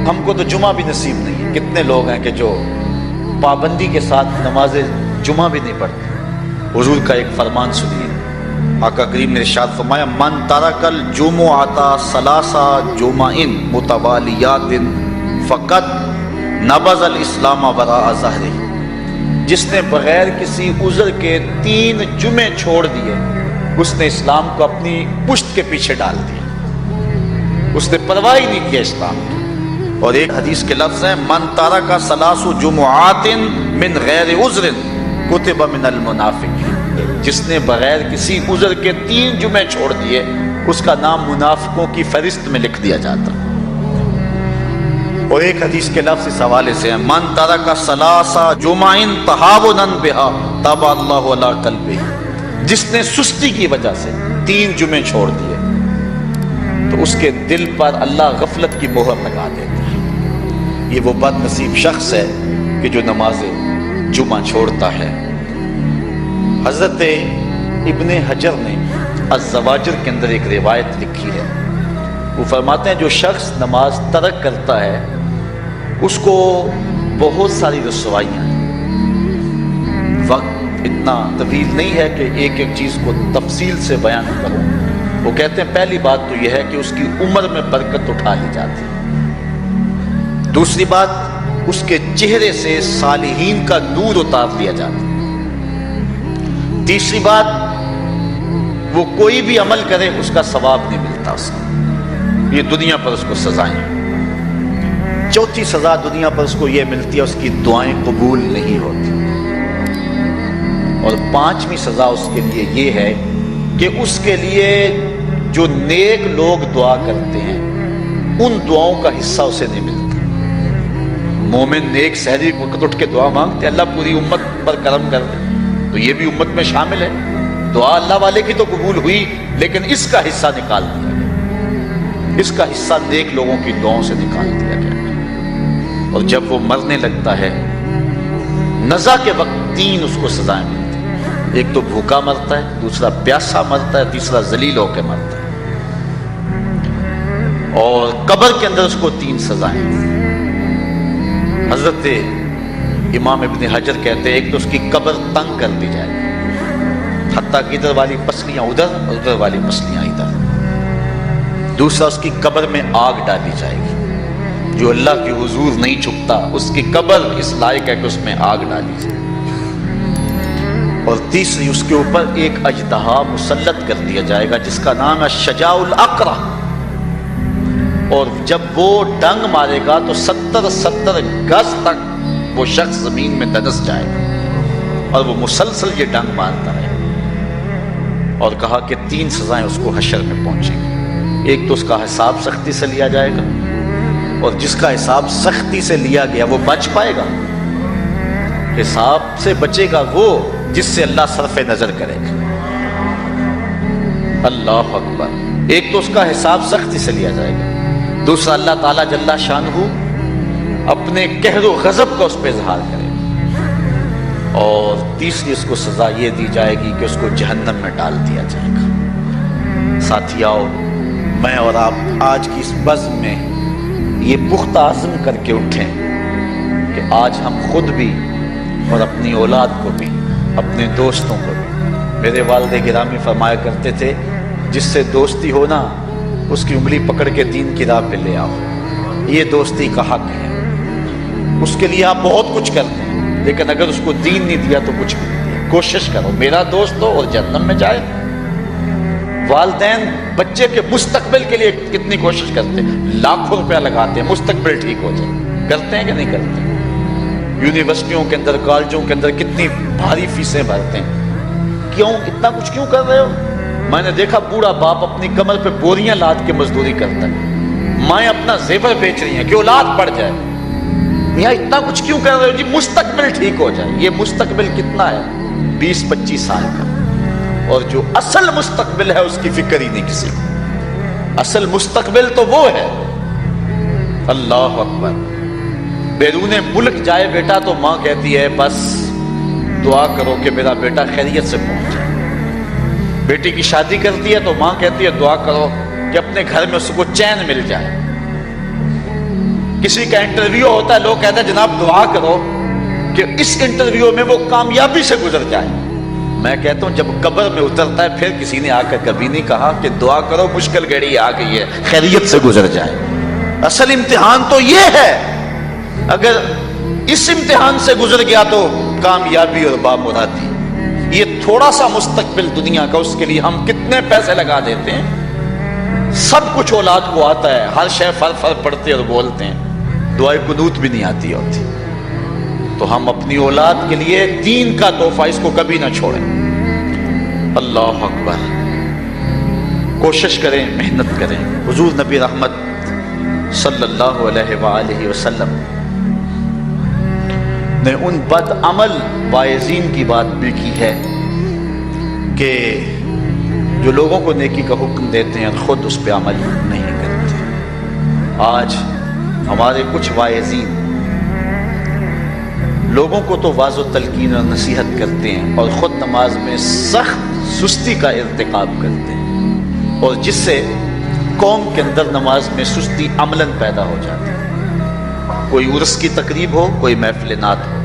ہم کو تو جمعہ بھی نصیب نہیں ہے. کتنے لوگ ہیں کہ جو پابندی کے ساتھ نماز جمعہ بھی نہیں پڑھتے. حضور کا ایک فرمان سنیے. آقا کریم نے ارشاد فرمایا، من ترک الجمعۃ ثلاث جمع متوالیات فقط نبذ الاسلام وراء ظہرہ. جس نے بغیر کسی عذر کے 3 جمعے چھوڑ دیے، اس نے اسلام کو اپنی پشت کے پیچھے ڈال دیا. اس نے پرواہ ہی نہیں کیا اسلام کی. اور ایک حدیث کے لفظ ہیں، من ترک ثلاث جمعات من غیر عذر کتب من المنافقین. جس نے بغیر کسی عذر کے 3 جمعے چھوڑ دیے، اس کا نام منافقوں کی فہرست میں لکھ دیا جاتا. اور ایک حدیث کے لفظ اس حوالے سے ہیں، من ترک ثلاث جمع تہاونا بہا طبع اللہ علی قلبہ. جس نے سستی کی وجہ سے 3 جمعے چھوڑ دیے تو اس کے دل پر اللہ غفلت کی مہر لگا دیتا ہے. یہ وہ بد نصیب شخص ہے کہ جو نماز جمعہ چھوڑتا ہے. حضرت ابن حجر نے الزواجر کے اندر ایک روایت لکھی ہے. وہ فرماتے ہیں جو شخص نماز ترک کرتا ہے اس کو بہت ساری رسوائیاں ہیں. وقت اتنا طویل نہیں ہے کہ ایک ایک چیز کو تفصیل سے بیان کروں. وہ کہتے ہیں پہلی بات تو یہ ہے کہ اس کی عمر میں برکت اٹھا لی جاتی ہے. دوسری بات اس کے چہرے سے صالحین کا نور اتار لیا جاتا ہے۔ تیسری بات، وہ کوئی بھی عمل کرے اس کا ثواب نہیں ملتا اس کو، یہ دنیا پر اس کو سزائیں۔ چوتھی سزا دنیا پر اس کو یہ ملتی ہے، اس کی دعائیں قبول نہیں ہوتی۔ اور پانچویں سزا اس کے لیے یہ ہے کہ اس کے لیے جو نیک لوگ دعا کرتے ہیں ان دعاؤں کا حصہ اسے نہیں ملتا۔ مومن نیک سحری وقت اٹھ کے دعا مانگتے اللہ پوری امت پر کرم کر دے، تو یہ بھی امت میں شامل ہے۔ دعا اللہ والے کی تو قبول ہوئی، لیکن اس کا حصہ نکال دیا گیا، اس کا حصہ نیک لوگوں کی دعاؤں سے نکال دیا گیا۔ اور جب وہ مرنے لگتا ہے نزا کے وقت تین اس کو سزائیں ملتی ہیں، ایک تو بھوکا مرتا ہے، دوسرا پیاسا مرتا ہے، تیسرا ذلیل ہو کے مرتا ہے۔ اور قبر کے اندر اس کو تین سزائیں۔ حضرت امام ابن حجر کہتے ہیں ایک تو اس کی قبر تنگ کر دی جائے گی، حتیٰ کہ ادھر والی پسلیاں ادھر اور ادھر والی پسلیاں ادھر۔ دوسرا، اس کی قبر میں آگ ڈالی جائے گی، جو اللہ کی حضور نہیں چھپتا اس کی قبر اس لائق ہے کہ اس میں آگ ڈالی جائے۔ اور تیسری، اس کے اوپر ایک اژدہا مسلط کر دیا جائے گا جس کا نام ہے شجاع الاقرع، اور جب وہ ڈنگ مارے گا تو 70 گز تک وہ شخص زمین میں دنس جائے گا، اور وہ مسلسل یہ ڈنگ مارتا رہے۔ اور کہا کہ تین سزائیں اس کو حشر میں پہنچیں گی، ایک تو اس کا حساب سختی سے لیا جائے گا، اور جس کا حساب سختی سے لیا گیا وہ بچ پائے گا، حساب سے بچے گا وہ جس سے اللہ صرف نظر کرے گا۔ اللہ اکبر۔ ایک تو اس کا حساب سختی سے لیا جائے گا، دوسرا اللہ تعالیٰ جل شانہ اپنے قہر و غضب کا اس پہ اظہار کرے گا، اور تیسری اس کو سزا یہ دی جائے گی کہ اس کو جہنم میں ڈال دیا جائے گا۔ ساتھیاؤ، میں اور آپ آج کی اس بزم میں یہ پختہ عزم کر کے اٹھیں کہ آج ہم خود بھی اور اپنی اولاد کو بھی، اپنے دوستوں کو بھی، میرے والد گرامی فرمایا کرتے تھے جس سے دوستی ہو نا اس کی انگلی پکڑ کے دین کی راہ پہ لے آؤ، یہ دوستی کا حق ہے۔ اس کے لیے آپ بہت کچھ کرتے ہیں، لیکن اگر اس کو دین نہیں دیا تو کچھ بھی نہیں دیا۔ کوشش کرو میرا دوست ہو اور جہنم میں جائے۔ والدین بچے کے مستقبل کے لیے کتنی کوشش کرتے ہیں، لاکھوں روپیہ لگاتے ہیں مستقبل ٹھیک ہو جائے، کرتے ہیں کہ نہیں کرتے؟ یونیورسٹیوں کے اندر، کالجوں کے اندر کتنی بھاری فیسیں بھرتے ہیں، کیوں اتنا کچھ کیوں کر رہے ہو؟ میں نے دیکھا بوڑھا باپ اپنی کمر پہ بوریاں لاد کے مزدوری کرتا ہے، مائیں اپنا زیور بیچ رہی ہیں کہ اولاد پڑ جائے۔ یہاں اتنا کچھ کیوں کر رہے ہو؟ جی مستقبل ٹھیک ہو جائے۔ یہ مستقبل کتنا ہے؟ 20-25 سال کا، اور جو اصل مستقبل ہے اس کی فکر ہی نہیں کسی کو۔ اصل مستقبل تو وہ ہے، اللہ اکبر۔ بیرون ملک جائے بیٹا تو ماں کہتی ہے بس دعا کرو کہ میرا بیٹا خیریت سے پہنچ جائے۔ بیٹی کی شادی کرتی ہے تو ماں کہتی ہے دعا کرو کہ اپنے گھر میں اس کو چین مل جائے۔ کسی کا انٹرویو ہوتا ہے، لوگ کہتے ہیں جناب دعا کرو کہ اس انٹرویو میں وہ کامیابی سے گزر جائے۔ میں کہتا ہوں جب قبر میں اترتا ہے پھر کسی نے آ کر کبھی نہیں کہا کہ دعا کرو مشکل گھڑی آ گئی ہے خیریت سے گزر جائے۔ اصل امتحان تو یہ ہے، اگر اس امتحان سے گزر گیا تو کامیابی اور بامرادی۔ یہ تھوڑا سا مستقبل دنیا کا، اس کے لیے ہم کتنے پیسے لگا دیتے ہیں، سب کچھ اولاد کو آتا ہے، ہر شے فر پڑھتے اور بولتے ہیں، دعائے قنوت بھی نہیں آتی ہوتی۔ تو ہم اپنی اولاد کے لیے دین کا تحفہ اس کو کبھی نہ چھوڑیں۔ اللہ اکبر۔ کوشش کریں، محنت کریں۔ حضور نبی رحمت صلی اللہ علیہ وآلہ وسلم نے ان بد عمل واعظین کی بات بھی کی ہے کہ جو لوگوں کو نیکی کا حکم دیتے ہیں خود اس پہ عمل نہیں کرتے۔ آج ہمارے کچھ واعظین لوگوں کو تو واعظ و تلقین اور نصیحت کرتے ہیں اور خود نماز میں سخت سستی کا ارتکاب کرتے ہیں، اور جس سے قوم کے اندر نماز میں سستی عملاً پیدا ہو جاتی ہے۔ کوئی عرس کی تقریب ہو، کوئی محفل نعت ہو،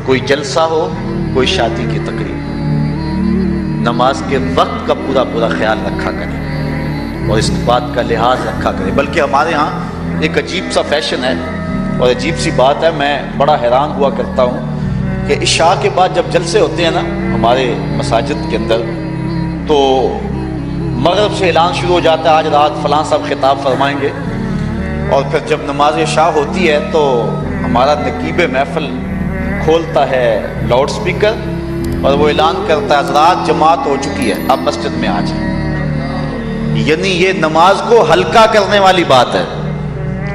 کوئی جلسہ ہو، کوئی شادی کی تقریب ہو، نماز کے وقت کا پورا خیال رکھا کریں اور اس بات کا لحاظ رکھا کریں۔ بلکہ ہمارے ہاں ایک عجیب سا فیشن ہے اور عجیب سی بات ہے، میں بڑا حیران ہوا کرتا ہوں کہ عشاء کے بعد جب جلسے ہوتے ہیں نا ہمارے مساجد کے اندر، تو مغرب سے اعلان شروع ہو جاتا ہے آج رات فلاں صاحب خطاب فرمائیں گے، اور پھر جب نماز عشاء ہوتی ہے تو ہمارا نقیب محفل کھولتا ہے لاؤڈ سپیکر اور وہ اعلان کرتا ہے حضرات جماعت ہو چکی ہے، اب مسجد میں آ جائیں۔ یعنی یہ نماز کو ہلکا کرنے والی بات ہے۔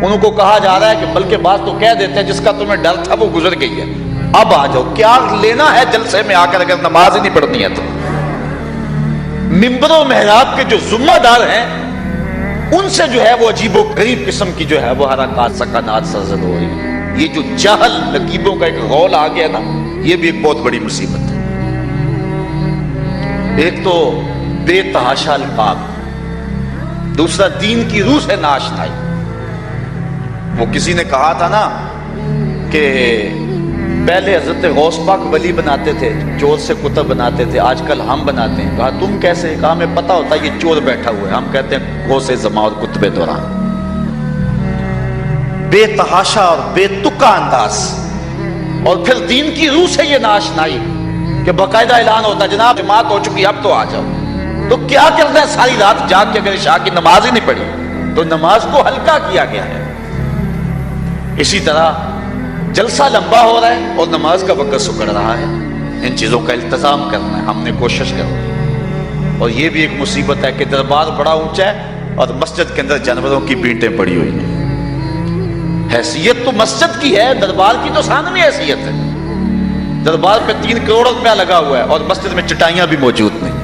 ان کو کہا جا رہا ہے کہ بلکہ بات تو کہہ دیتے ہیں جس کا تمہیں ڈر تھا وہ گزر گئی ہے، اب آ جاؤ، کیا لینا ہے جلسے میں آ کر اگر نماز ہی نہیں پڑھنی ہے تو۔ ممبر و محراب کے جو ذمہ دار ہیں ان سے جو ہے وہ عجیب و غریب قسم کی جو ہے وہ حرکات سکنات سرزد ہو رہی ہے۔ یہ جو جہل نقیبوں کا ایک غول آ گیا نا، یہ بھی ایک بہت بڑی مصیبت ہے۔ ایک تو بے تحاشا القاب، دوسرا دین کی روح سے ناشنائی۔ وہ کسی نے کہا تھا نا کہ پہلے حضرت غوث پاک ولی بناتے تھے، چور سے کتب بناتے تھے، آج کل ہم بناتے ہیں۔ کہا تم کیسے؟ کہا ہمیں پتہ ہوتا ہے یہ چور بیٹھا ہوا ہے، ہم کہتے ہیں غوث زمان اور کتب دوران۔ بے تحاشا اور بے تکا انداز، اور پھر دین کی روح سے یہ ناشنائی کہ باقاعدہ اعلان ہوتا ہے جناب جماعت ہو چکی اب تو آ جاؤ۔ تو کیا کرتے ہیں ساری رات جاگ کے اگر عشاء کی نماز ہی نہیں پڑھی تو نماز کو ہلکا کیا گیا ہے۔ اسی طرح جلسہ لمبا ہو رہا ہے اور نماز کا وقت سکڑ رہا ہے، ان چیزوں کا التزام کرنا ہے، ہم نے کوشش کرنا ہے۔ اور یہ بھی ایک مصیبت ہے کہ دربار بڑا اونچا ہے اور مسجد کے اندر جانوروں کی بینٹیں پڑی ہوئی ہیں۔ حیثیت تو مسجد کی ہے، دربار کی تو ثانوی حیثیت ہے۔ دربار پہ 3 کروڑ روپیہ لگا ہوا ہے اور مسجد میں چٹائیاں بھی موجود نہیں۔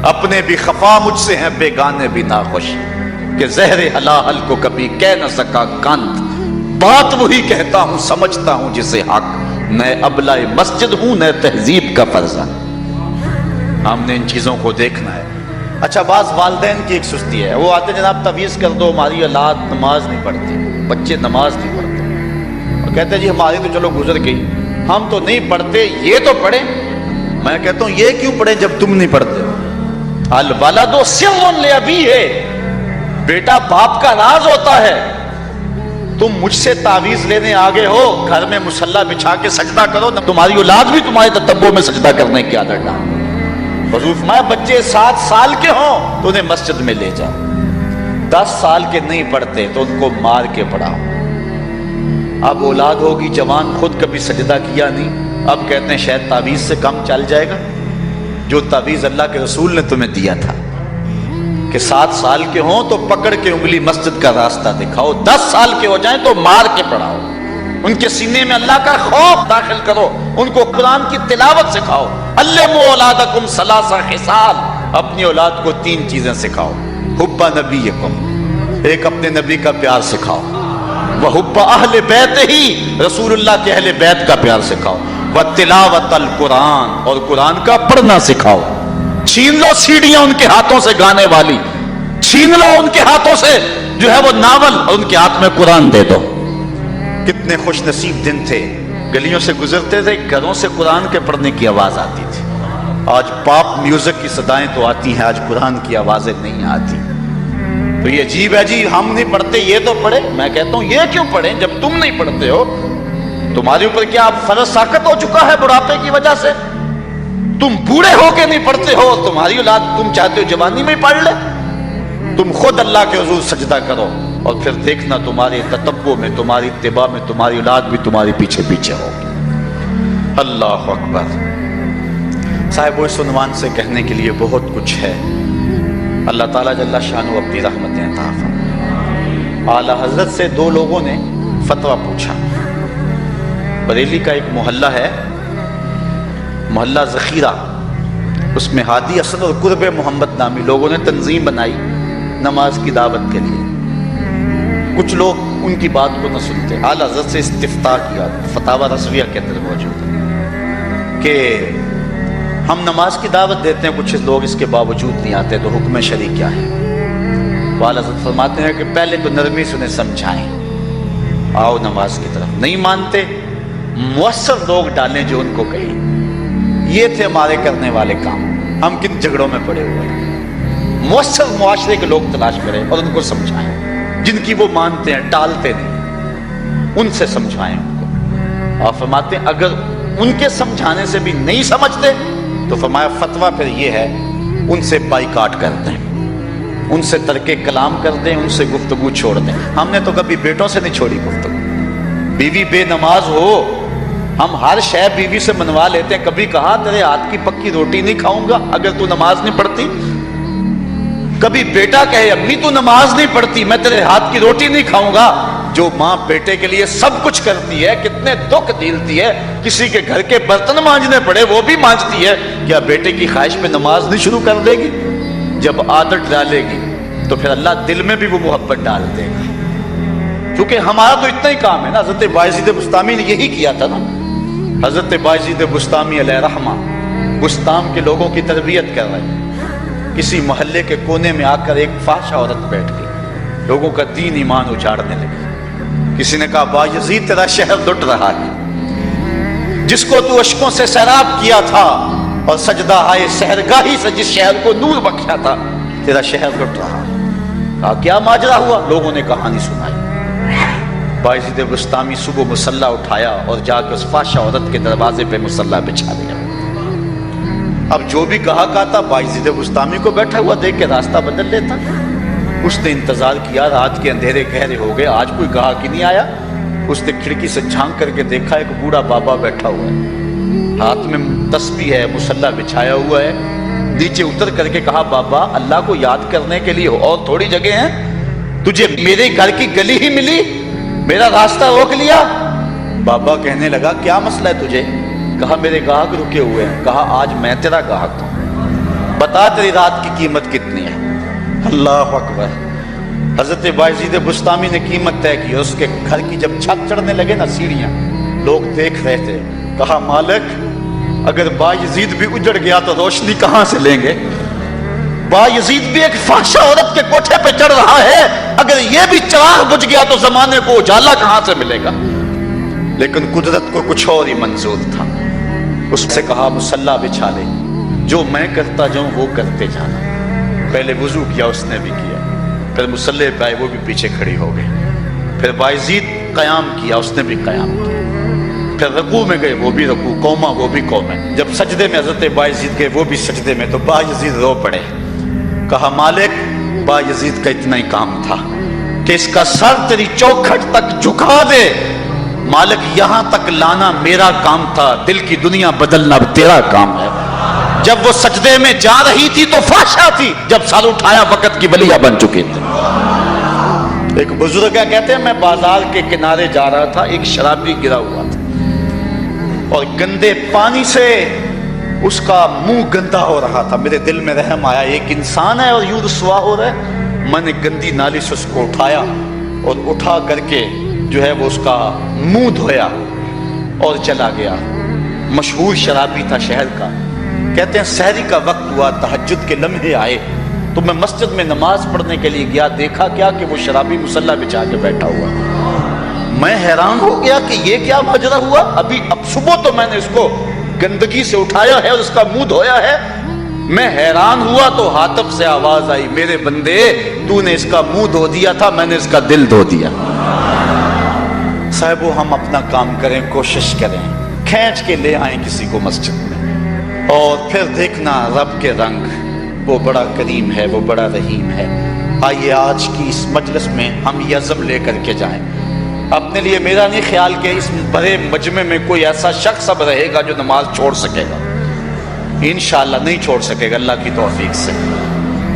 اپنے بھی خفا مجھ سے ہیں بیگانے بھی ناخوش، کہ زہر حلال کو کبھی کہہ نہ سکا کانت، بات وہی کہتا ہوں سمجھتا ہوں جسے حق، نئے ابلہ مسجد ہوں نئے تہذیب کا فرزند۔ ہم نے ان چیزوں کو دیکھنا ہے۔ اچھا بعض والدین کی ایک سستی ہے، وہ آتے جناب تعویذ کر دو، ہماری اولاد نماز نہیں پڑھتی، بچے نماز نہیں پڑھتے، اور کہتے ہیں جی ہماری تو چلو گزر گئی، ہم تو نہیں پڑھتے، یہ تو پڑھیں۔ میں کہتا ہوں یہ کیوں پڑھیں جب تم نہیں پڑھتے؟ الولد سر لابیہ، بیٹا باپ کا راز ہوتا ہے۔ تم مجھ سے تعویذ لینے آگے ہو، گھر میں مصلی بچھا کے سجدہ کرو، تمہاری اولاد بھی تمہارے تتبع میں سجدہ کرنے کی عادت ڈال۔ حضور فرمایا بچے 7 سال کے ہوں تو انہیں مسجد میں لے جاؤ، 10 سال کے نہیں پڑھتے تو ان کو مار کے پڑھاؤ۔ اب اولاد ہوگی جوان، خود کبھی سجدہ کیا نہیں، اب کہتے ہیں شاید تعویذ سے کم چل جائے گا۔ جو تعویذ اللہ کے رسول نے تمہیں دیا تھا کہ 7 سال کے ہوں تو پکڑ کے انگلی مسجد کا راستہ دکھاؤ، 10 سال کے ہو جائیں تو مار کے پڑھاؤ، ان کے سینے میں اللہ کا خوف داخل کرو، ان کو قرآن کی تلاوت سکھاؤ۔ علموا اولادکم 3 خصال، اپنی اولاد کو 3 چیزیں سکھاؤ۔ حب نبیکم، ایک اپنے نبی کا پیار سکھاؤ، وحب اہل بیت ہی، رسول اللہ کے اہل بیت کا پیار سکھاؤ، وتلاوت القرآن، اور قرآن کا پڑھنا سکھاؤ۔ چھین لو سیڑیاں ان کے ہاتھوں سے گانے والی، چھین لو ان کے ہاتھوں سے جو ہے وہ ناول، اور ان کے ہاتھ میں قرآن دے دو۔ کتنے خوش نصیب دن تھے، گلیوں سے گزرتے تھے، گھروں سے قرآن کے پڑھنے کی آواز آتی تھی۔ آج پاپ میوزک کی صدائیں تو آتی ہیں، آج قرآن کی آوازیں نہیں آتی۔ تو یہ عجیب ہے جی ہم نہیں پڑھتے، یہ تو پڑھے۔ میں کہتا ہوں یہ کیوں پڑھیں جب تم نہیں پڑھتے ہو؟ تمہارے اوپر کیا فرض ساقط ہو چکا ہے بڑھاپے کی وجہ سے؟ تم بوڑھے ہو کے نہیں پڑھتے ہو، تمہاری اولاد تم چاہتے ہو جوانی میں پڑھ لے؟ تم خود اللہ کے حضور سجدہ کرو اور پھر دیکھنا تمہارے تتبع میں، تمہاری اتباع میں تمہاری اولاد بھی تمہاری پیچھے پیچھے ہوگی۔ اللہ اکبر۔ صاحب اس عنوان سے کہنے کے لیے بہت کچھ ہے۔ اللہ تعالیٰ جل شانہ اپنی رحمتیں عطا فرمائے۔ اعلیٰ حضرت سے 2 لوگوں نے فتویٰ پوچھا۔ بریلی کا ایک محلہ ہے، محلہ ذخیرہ، اس میں ہادی اسد اور قرب محمد نامی لوگوں نے تنظیم بنائی نماز کی دعوت کے لیے۔ کچھ لوگ ان کی بات کو نہ سنتے، اعلیٰ حضرت سے استفتاء کیا، فتاوی رضویہ کے اندر موجود ہے کہ ہم نماز کی دعوت دیتے ہیں، کچھ لوگ اس کے باوجود نہیں آتے، تو حکم شرعی کیا ہے؟ اعلیٰ حضرت فرماتے ہیں کہ پہلے تو نرمی سے انہیں سمجھائیں، آؤ نماز کی طرف۔ نہیں مانتے، مؤثر لوگ ڈالیں جو ان کو کہیں۔ یہ تھے ہمارے کرنے والے کام، ہم کن جھگڑوں میں پڑے ہوئے ہیں۔ مؤثر معاشرے کے لوگ تلاش کریں اور ان کو سمجھائیں، جن کی وہ مانتے ہیں، ٹالتے نہیں۔ ان سے سمجھائیں ان کو۔ اور فرماتے ہیں اگر ان کے سمجھانے سے بھی نہیں سمجھتے تو فرمایا فتویٰ پھر یہ ہے ان سے بائیکاٹ کر دیں، ان سے ترک کلام کر دیں، ان سے گفتگو چھوڑ دیں۔ ہم نے تو کبھی بیٹوں سے نہیں چھوڑی گفتگو، بیوی بے نماز ہو ہم ہر شے بیوی سے منوا لیتے ہیں۔ کبھی کہا تیرے ہاتھ کی پکی روٹی نہیں کھاؤں گا اگر تو نماز نہیں پڑھتی؟ کبھی بیٹا کہے امی تو نماز نہیں پڑھتی میں تیرے ہاتھ کی روٹی نہیں کھاؤں گا؟ جو ماں بیٹے کے لیے سب کچھ کرتی ہے، کتنے دکھ جھیلتی ہے، کسی کے گھر کے برتن مانجنے پڑے وہ بھی مانجتی ہے، کیا بیٹے کی خواہش پہ نماز نہیں شروع کر دے گی؟ جب عادت ڈالے گی تو پھر اللہ دل میں بھی وہ محبت ڈال دے گا۔ کیونکہ ہمارا تو اتنا ہی کام ہے نا، حضرت بایزید بسطامی نے یہی کیا تھا نا۔ حضرت بایزید بسطامی علیہ رحمہ بسطام کے لوگوں کی تربیت کر رہے ہیں، کسی محلے کے کونے میں آ کر ایک فاحشہ عورت بیٹھ گئی، لوگوں کا دین ایمان اجاڑنے لگی۔ کسی نے کہا بایزید تیرا شہر لٹ رہا ہے، جس کو تو اشکوں سے سیراب کیا تھا اور سجدہ ہائے سحرگاہی سے جس شہر کو نور بخشا تھا، تیرا شہر لٹ رہا ہے۔ کہا کیا ماجرا ہوا؟ لوگوں نے کہانی سنائی۔ بایزید بسطامی صبح مصلی اٹھایا اور جا کے اس فاحشہ عورت کے دروازے پہ مصلی بچھا دیا۔ اب جو بھی کہا تھا بایزید بسطامی کو بیٹھا ہوا دیکھ کے راستہ بدل لیتا۔ اس نے انتظار کیا، رات کے اندھیرے گہرے ہو گئے، آج کوئی گاہک نہیں آیا۔ اس نے کھڑکی سے جھانک کر کے دیکھا ایک بوڑھا بابا بیٹھا ہوا ہے، ہاتھ میں تسبیح ہے، مصلی بچھایا ہوا ہے۔ نیچے اتر کر کے کہا بابا اللہ کو یاد کرنے کے لیے اور تھوڑی جگہ ہیں؟ تجھے میرے گھر کی گلی ہی ملی، میرا راستہ روک لیا؟ بابا کہنے لگا کیا مسئلہ ہے تجھے؟ کہا میرے گاہک رکے ہوئے ہیں۔ کہا آج میں تیرا گاہک ہوں، بتا تیری رات کی قیمت کتنی ہے؟ اللہ اکبر۔ حضرت بایزید بسطامی نے قیمت طے کی، اس کے گھر کی جب چھت چڑھنے لگے نا سیڑھیاں، لوگ دیکھ رہے تھے۔ کہا مالک اگر بایزید بھی اجڑ گیا تو روشنی کہاں سے لیں گے؟ بایزید بھی ایک فاحشہ عورت کے کوٹھے پہ چڑھ رہا ہے، اگر یہ بھی چراغ بجھ گیا تو زمانے کو اجالا کہاں سے ملے گا؟ لیکن قدرت کو کچھ اور ہی منظور تھا۔ اس سے کہا مصلی بچھا لے، جو میں کرتا جاؤں وہ کرتے جانا۔ پہلے وضو کیا، اس نے بھی کیا، پھر مصلی پہ آئے، وہ بھی پیچھے کھڑی ہو گئے۔ پھر بایزید قیام کیا، اس نے بھی قیام کیا۔ پھر رکوع میں گئے، وہ بھی رکوع، قوما وہ بھی قوما۔ جب سجدے میں حضرت بایزید گئے، وہ بھی سجدے میں، تو بایزید رو پڑے۔ کہا مالک بایزید کا اتنا ہی کام تھا کہ اس کا سر تیری چوکھٹ تک جھکا دے، مالک یہاں تک لانا میرا کام تھا، دل کی دنیا بدلنا تیرا کام ہے۔ جب وہ سجدے میں جا رہی تھی تو فحشا تھی، جب سر اٹھایا وقت کی ولیہ بن چکی تھی۔ ایک بزرگ ہے کہتے ہیں میں بازار کے کنارے جا رہا تھا، ایک شرابی گرا ہوا تھا اور گندے پانی سے اس کا منہ گندا ہو رہا تھا۔ میرے دل میں رحم آیا، ایک انسان ہے اور یوں رسوا ہو رہا ہے۔ میں نے گندی نالی سے اس کو اٹھایا اور اٹھا کر کے جو ہے وہ اس کا منہ دھویا اور چلا گیا۔ مشہور شرابی تھا شہر کا۔ کہتے ہیں سحری کا وقت ہوا، تہجد کے لمحے آئے تو میں مسجد میں نماز پڑھنے کے لیے گیا، دیکھا کیا کہ وہ شرابی مصلی بچھا کے بیٹھا ہوا۔ میں حیران ہو گیا کہ یہ کیا ماجرا ہوا۔ اب صبح تو میں نے اس کو گندگی سے اٹھایا ہے اور اس کا منہ دھویا ہے۔ میں حیران ہوا تو حاطب سے آواز آئی میرے بندے تو نے اس کا منہ دھو دیا تھا، میں نے اس کا دل دھو دیا۔ صاحبو ہم اپنا کام کریں، کوشش کریں، کھینچ کے لے آئیں کسی کو مسجد میں، اور پھر دیکھنا رب کے رنگ، وہ بڑا کریم ہے، وہ بڑا رحیم ہے۔ آئیے آج کی اس مجلس میں ہم یہ عزم لے کر کے جائیں۔ اپنے لیے میرا نہیں خیال کہ اس بڑے مجمع میں کوئی ایسا شخص اب رہے گا جو نماز چھوڑ سکے گا، انشاءاللہ نہیں چھوڑ سکے گا اللہ کی توفیق سے۔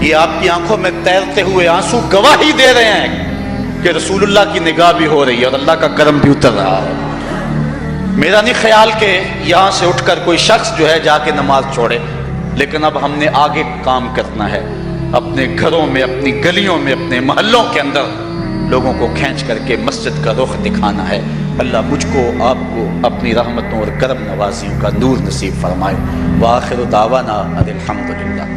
یہ آپ کی آنکھوں میں تیرتے ہوئے آنسو گواہی دے رہے ہیں کہ رسول اللہ کی نگاہ بھی ہو رہی ہے اور اللہ کا کرم بھی اتر رہا ہے۔ میرا نہیں خیال کہ یہاں سے اٹھ کر کوئی شخص جو ہے جا کے نماز چھوڑے، لیکن اب ہم نے آگے کام کرنا ہے، اپنے گھروں میں، اپنی گلیوں میں، اپنے محلوں کے اندر لوگوں کو کھینچ کر کے مسجد کا رخ دکھانا ہے۔ اللہ مجھ کو آپ کو اپنی رحمتوں اور کرم نوازیوں کا نور نصیب فرمائے۔ وآخر دعوانا ان الحمدللہ۔